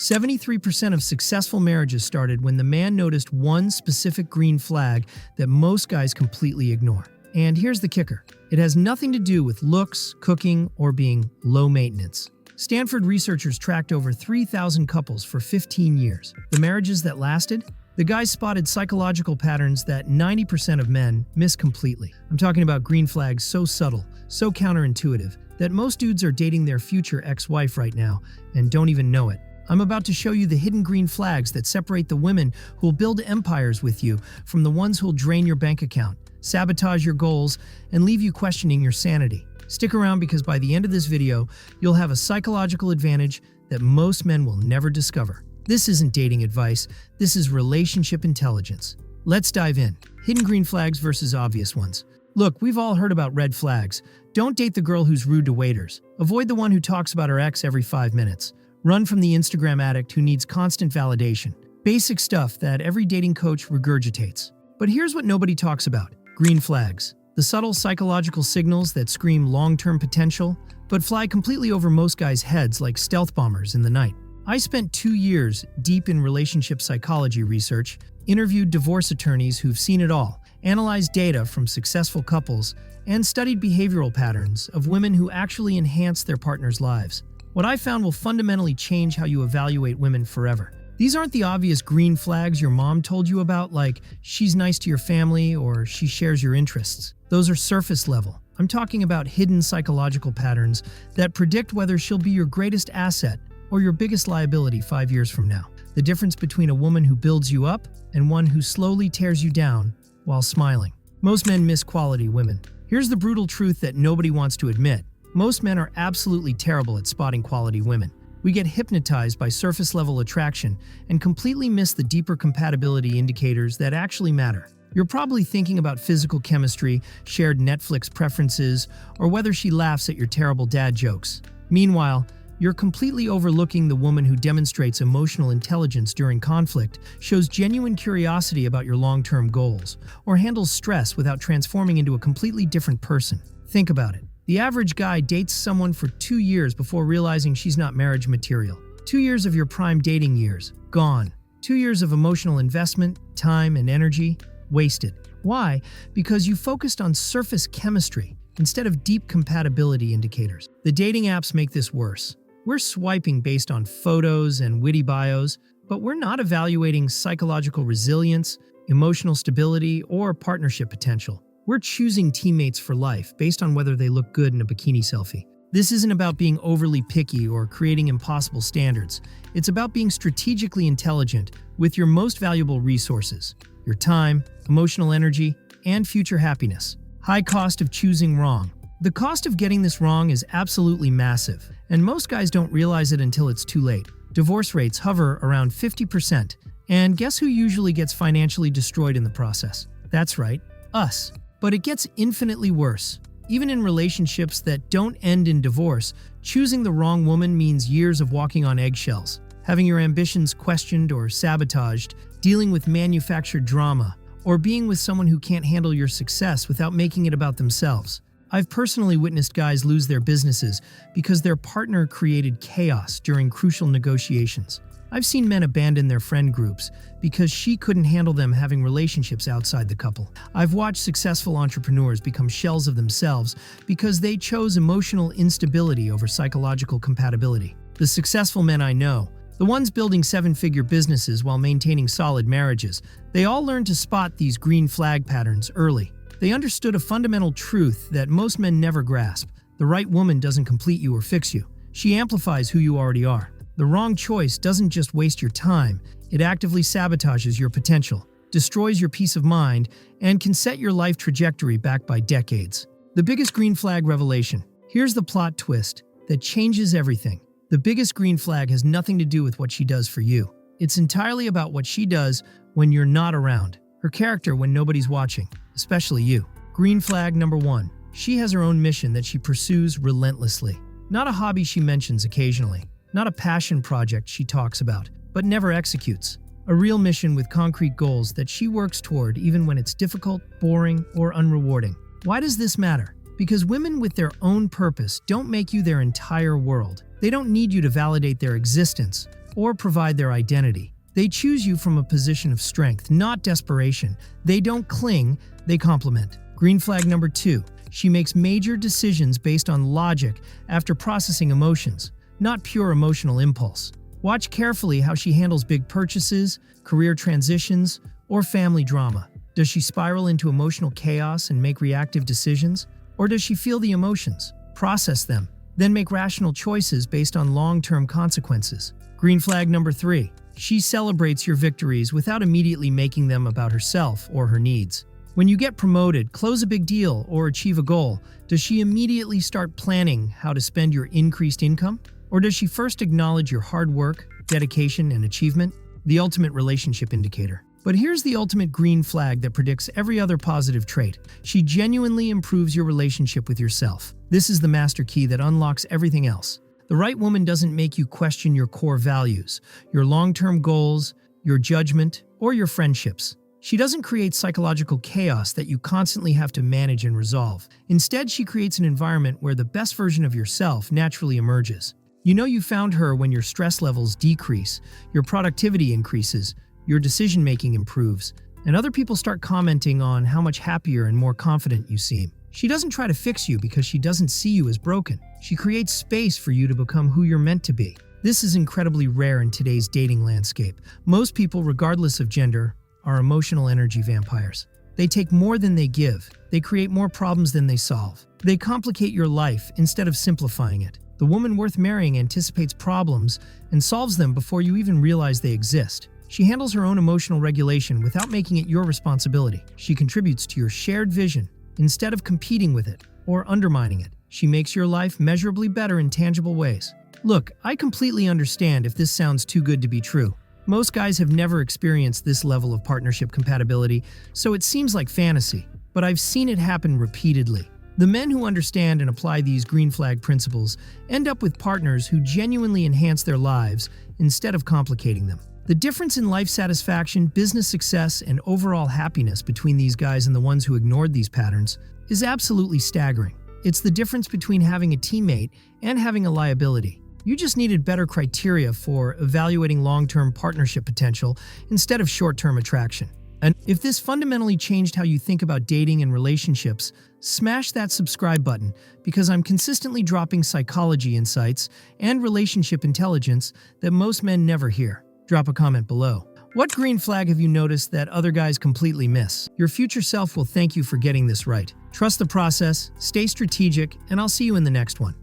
73% of successful marriages started when the man noticed one specific green flag that most guys completely ignore. And here's the kicker. It has nothing to do with looks, cooking, or being low maintenance. Stanford researchers tracked over 3,000 couples for 15 years. The marriages that lasted? The guys spotted psychological patterns that 90% of men miss completely. I'm talking about green flags so subtle, so counterintuitive, that most dudes are dating their future ex-wife right now and don't even know it. I'm about to show you the hidden green flags that separate the women who'll build empires with you from the ones who'll drain your bank account, sabotage your goals, and leave you questioning your sanity. Stick around because by the end of this video, you'll have a psychological advantage that most men will never discover. This isn't dating advice, this is relationship intelligence. Let's dive in. Hidden green flags versus obvious ones. Look, we've all heard about red flags. Don't date the girl who's rude to waiters. Avoid the one who talks about her ex every 5 minutes. Run from the Instagram addict who needs constant validation. Basic stuff that every dating coach regurgitates. But here's what nobody talks about. Green flags. The subtle psychological signals that scream long-term potential, but fly completely over most guys' heads like stealth bombers in the night. I spent 2 years deep in relationship psychology research, interviewed divorce attorneys who've seen it all, analyzed data from successful couples, and studied behavioral patterns of women who actually enhance their partners' lives. What I found will fundamentally change how you evaluate women forever. These aren't the obvious green flags your mom told you about, like she's nice to your family or she shares your interests. Those are surface level. I'm talking about hidden psychological patterns that predict whether she'll be your greatest asset or your biggest liability 5 years from now. The difference between a woman who builds you up and one who slowly tears you down while smiling. Most men miss quality women. Here's the brutal truth that nobody wants to admit. Most men are absolutely terrible at spotting quality women. We get hypnotized by surface-level attraction and completely miss the deeper compatibility indicators that actually matter. You're probably thinking about physical chemistry, shared Netflix preferences, or whether she laughs at your terrible dad jokes. Meanwhile, you're completely overlooking the woman who demonstrates emotional intelligence during conflict, shows genuine curiosity about your long-term goals, or handles stress without transforming into a completely different person. Think about it. The average guy dates someone for 2 years before realizing she's not marriage material. 2 years of your prime dating years, gone. 2 years of emotional investment, time, and energy, wasted. Why? Because you focused on surface chemistry instead of deep compatibility indicators. The dating apps make this worse. We're swiping based on photos and witty bios, but we're not evaluating psychological resilience, emotional stability, or partnership potential. We're choosing teammates for life based on whether they look good in a bikini selfie. This isn't about being overly picky or creating impossible standards. It's about being strategically intelligent with your most valuable resources: your time, emotional energy, and future happiness. High cost of choosing wrong. The cost of getting this wrong is absolutely massive, and most guys don't realize it until it's too late. Divorce rates hover around 50%, and guess who usually gets financially destroyed in the process? That's right, us. But it gets infinitely worse. Even in relationships that don't end in divorce, choosing the wrong woman means years of walking on eggshells, having your ambitions questioned or sabotaged, dealing with manufactured drama, or being with someone who can't handle your success without making it about themselves. I've personally witnessed guys lose their businesses because their partner created chaos during crucial negotiations. I've seen men abandon their friend groups because she couldn't handle them having relationships outside the couple. I've watched successful entrepreneurs become shells of themselves because they chose emotional instability over psychological compatibility. The successful men I know, the ones building 7-figure businesses while maintaining solid marriages, they all learned to spot these green flag patterns early. They understood a fundamental truth that most men never grasp. The right woman doesn't complete you or fix you. She amplifies who you already are. The wrong choice doesn't just waste your time, it actively sabotages your potential, destroys your peace of mind, and can set your life trajectory back by decades. The biggest green flag revelation. Here's the plot twist that changes everything. The biggest green flag has nothing to do with what she does for you. It's entirely about what she does when you're not around. Her character when nobody's watching, especially you. Green flag number 1. She has her own mission that she pursues relentlessly. Not a hobby she mentions occasionally. Not a passion project she talks about, but never executes. A real mission with concrete goals that she works toward even when it's difficult, boring, or unrewarding. Why does this matter? Because women with their own purpose don't make you their entire world. They don't need you to validate their existence or provide their identity. They choose you from a position of strength, not desperation. They don't cling, they complement. Green flag number 2. She makes major decisions based on logic after processing emotions, not pure emotional impulse. Watch carefully how she handles big purchases, career transitions, or family drama. Does she spiral into emotional chaos and make reactive decisions? Or does she feel the emotions, process them, then make rational choices based on long-term consequences? Green flag number 3. She celebrates your victories without immediately making them about herself or her needs. When you get promoted, close a big deal, or achieve a goal, does she immediately start planning how to spend your increased income? Or does she first acknowledge your hard work, dedication, and achievement? The ultimate relationship indicator. But here's the ultimate green flag that predicts every other positive trait. She genuinely improves your relationship with yourself. This is the master key that unlocks everything else. The right woman doesn't make you question your core values, your long-term goals, your judgment, or your friendships. She doesn't create psychological chaos that you constantly have to manage and resolve. Instead, she creates an environment where the best version of yourself naturally emerges. You know you found her when your stress levels decrease, your productivity increases, your decision-making improves, and other people start commenting on how much happier and more confident you seem. She doesn't try to fix you because she doesn't see you as broken. She creates space for you to become who you're meant to be. This is incredibly rare in today's dating landscape. Most people, regardless of gender, are emotional energy vampires. They take more than they give. They create more problems than they solve. They complicate your life instead of simplifying it. The woman worth marrying anticipates problems and solves them before you even realize they exist. She handles her own emotional regulation without making it your responsibility. She contributes to your shared vision instead of competing with it or undermining it. She makes your life measurably better in tangible ways. Look, I completely understand if this sounds too good to be true. Most guys have never experienced this level of partnership compatibility, so it seems like fantasy. But I've seen it happen repeatedly. The men who understand and apply these green flag principles end up with partners who genuinely enhance their lives instead of complicating them. The difference in life satisfaction, business success, and overall happiness between these guys and the ones who ignored these patterns is absolutely staggering. It's the difference between having a teammate and having a liability. You just needed better criteria for evaluating long-term partnership potential instead of short-term attraction. And if this fundamentally changed how you think about dating and relationships, smash that subscribe button because I'm consistently dropping psychology insights and relationship intelligence that most men never hear. Drop a comment below. What green flag have you noticed that other guys completely miss? Your future self will thank you for getting this right. Trust the process, stay strategic, and I'll see you in the next one.